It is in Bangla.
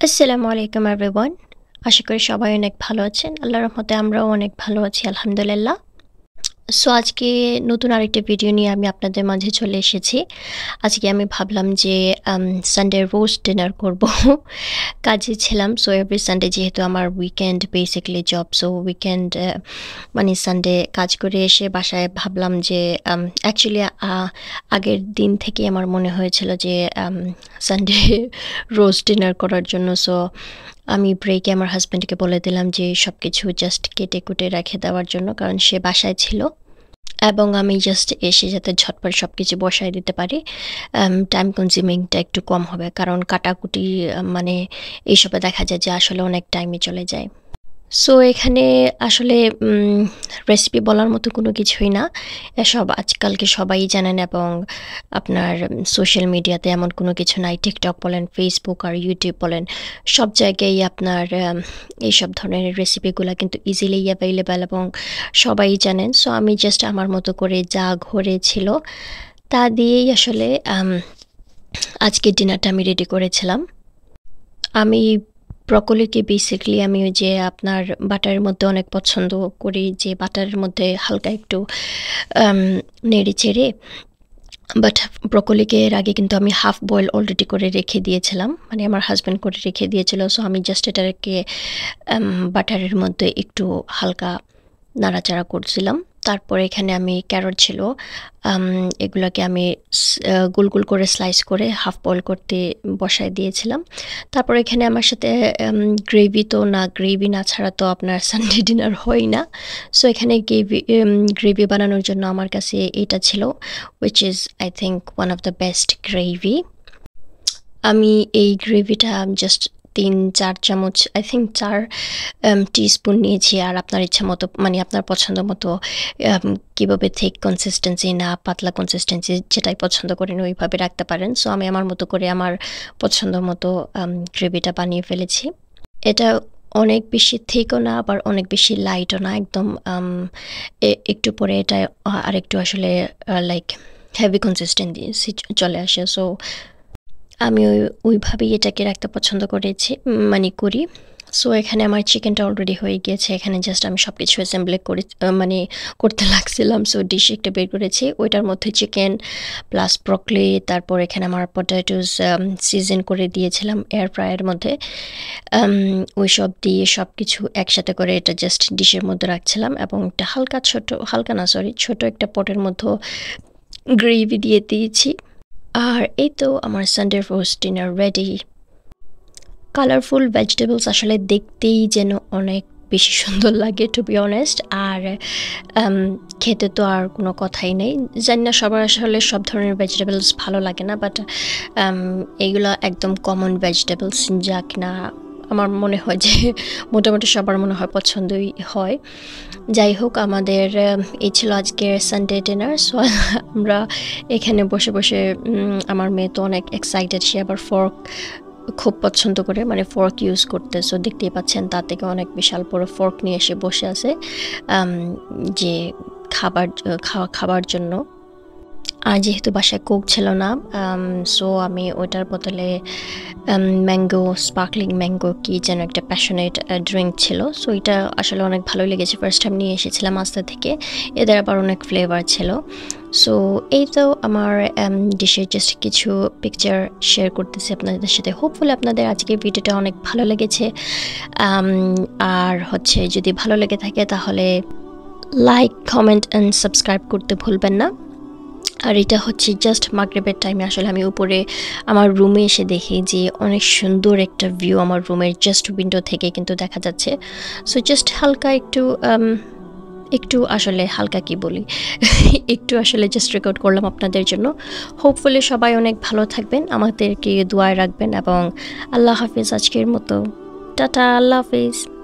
আসসালামু আলাইকুম এভরিওয়ান। আশা করি সবাই অনেক ভালো আছেন। আল্লাহর রহমতে আমরাও অনেক ভালো আছি আলহামদুলিল্লাহ। সো আজকে নতুন আরেকটা ভিডিও নিয়ে আমি আপনাদের মাঝে চলে এসেছি। আজকে আমি ভাবলাম যে সানডে রোস্ট ডিনার করব। কাজে ছিলাম, সো এভরি সানডে যেহেতু আমার weekend basically job, so weekend মানে সানডে কাজ করে এসে বাসায় ভাবলাম যে অ্যাকচুয়ালি আগের দিন থেকেই আমার মনে হয়েছিল যে সানডে রোস্ট ডিনার করার জন্য। সো আমি ব্রেকে আমার হাজব্যান্ডকে বলে দিলাম যে সব কিছু জাস্ট কেটে কুটে রেখে দেওয়ার জন্য, কারণ সে বাসায় ছিল এবং আমি জাস্ট এসে যাতে ঝটপট সব কিছু বসায় দিতে পারি, টাইম কনজিউমিংটা একটু কম হবে, কারণ কাটাকুটি মানে এইসবে দেখা যায় যে আসলে অনেক টাইমই চলে যায়। সো এখানে আসলে রেসিপি বলার মতো কোনো কিছুই না, এসব আজকালকে সবাই জানেন এবং আপনার সোশ্যাল মিডিয়াতে এমন কোনো কিছু নাই। টিকটক বলেন, ফেসবুক আর ইউটিউব বলেন, সব জায়গায় আপনার এইসব ধরনের রেসিপিগুলো কিন্তু ইজিলি অ্যাভেলেবেল এবং সবাই জানেন। সো আমি জাস্ট আমার মতো করে যা ঘরে ছিল তা দিয়েই আসলে আজকের ডিনারটা আমি রেডি করেছিলাম। আমি ব্রকলিকে বেসিক্যালি আমি ওই যে আপনার বাটারের মধ্যে অনেক পছন্দ করি, যে বাটারের মধ্যে হালকা একটু নেড়ে চেড়ে, বাট ব্রকলিকে এর আগে কিন্তু আমি হাফ বয়েল অলরেডি করে রেখে দিয়েছিলাম, মানে আমার হাজব্যান্ড করে রেখে দিয়েছিল। সো আমি জাস্ট এটাকে বাটারের মধ্যে একটু হালকা নাড়াচাড়া করছিলাম। তারপরে এখানে আমি ক্যারট ছিল, এগুলোকে আমি গোল গোল করে স্লাইস করে হাফ বয়েল করতে বসায় দিয়েছিলাম। তারপর এখানে আমার সাথে গ্রেভি না ছাড়া তো আপনার সানডে ডিনার হয় না। সো এখানে গ্রেভি বানানোর জন্য আমার কাছে এটা ছিল, which is I think one of the best gravy. আমি এই গ্রেভিটা জাস্ট 3-4 চামচ, আই থিঙ্ক 4 টিস্পুন নিয়েছি। আর আপনার ইচ্ছা মতো, মানে আপনার পছন্দ মতো কীভাবে থিক কনসিস্টেন্সি না পাতলা কনসিস্টেন্সি যেটাই পছন্দ করেন ওইভাবে রাখতে পারেন। সো আমি আমার মতো করে আমার পছন্দ মতো গ্রেভিটা বানিয়ে ফেলেছি। এটা অনেক বেশি থিকও না, আবার অনেক বেশি লাইটও না, একদম একটু পরে এটা আরেকটু আসলে লাইক হেভি কনসিস্টেন্সি চলে আসে। সো আমি ওইভাবেই এটাকে রাখতে পছন্দ করেছি, মানে করি। সো এখানে আমার চিকেনটা অলরেডি হয়ে গিয়েছে, এখানে জাস্ট আমি সব কিছু অ্যাসেম্বলি করে মানে করতে লাগছিলাম। সো ডিশ একটা বের করেছি, ওইটার মধ্যে চিকেন প্লাস ব্রকলি, তারপর এখানে আমার পটেটোস সিজন করে দিয়েছিলাম এয়ার ফ্রায়ারের মধ্যে। ওই সব দিয়ে সব কিছু একসাথে করে এটা জাস্ট ডিশের মধ্যে রাখছিলাম এবং একটা ছোট একটা পটের মধ্যে গ্রেভি দিয়ে দিয়েছি। আর এই তো আমার Sunday roast dinner ready. Colourful vegetables আসলে দেখতেই যেন অনেক বেশি সুন্দর লাগে, টু বি অনেস্ট। আর খেতে তো আর কোনো কথাই নেই। জানি না সবার আসলে সব ধরনের ভেজিটেবলস ভালো লাগে না, বাট এইগুলো একদম কমন ভেজিটেবলস, যা কিনা আমার মনে হয় যে মোটামুটি সবার মনে হয় পছন্দই হয়। যাই হোক, আমাদের এই ছিল আজকের সানডে ডিনার। সো আমরা এখানে বসে বসে, আমার মেয়ে তো অনেক এক্সাইটেড, সে আবার ফর্ক খুব পছন্দ করে, মানে ফর্ক ইউজ করতে। সো দেখতেই পাচ্ছেন তার থেকে অনেক বিশাল বড় ফর্ক নিয়ে এসে বসে আছে যে খাবার জন্য। আর যেহেতু বাসায় কোক ছিল না, সো আমি ওইটার বদলে ম্যাঙ্গো, স্পার্কলিং ম্যাঙ্গো কি যেন একটা প্যাশনেট ড্রিঙ্ক ছিল। সো এটা আসলে অনেক ভালো লেগেছে, ফার্স্ট টাইম নিয়ে এসেছিলাম আস্তে থেকে, এদের আবার অনেক ফ্লেভার ছিল। সো এই তো আমার ডিশের জাস্ট কিছু পিকচার শেয়ার করতেছি আপনাদের সাথে। হোপফুলি আপনাদের আজকের ভিডিওটা অনেক ভালো লেগেছে। আর হচ্ছে যদি ভালো লেগে থাকে তাহলে লাইক, কমেন্ট অ্যান্ড সাবস্ক্রাইব করতে ভুলবেন না। আর এটা হচ্ছে জাস্ট মাগরিবের টাইমে আসলে আমি উপরে আমার রুমে এসে দেখি যে অনেক সুন্দর একটা ভিউ আমার রুমের জাস্ট উইন্ডো থেকে কিন্তু দেখা যাচ্ছে। সো জাস্ট হালকা একটু একটু আসলে হালকা কি বলি একটু আসলে জাস্ট রেকর্ড করলাম আপনাদের জন্য। হোপফুলি সবাই অনেক ভালো থাকবেন, আমাদেরকে দোয়ায় রাখবেন এবং আল্লাহ হাফিজ। আজকের মতো টাটা, আল্লাহ হাফিজ।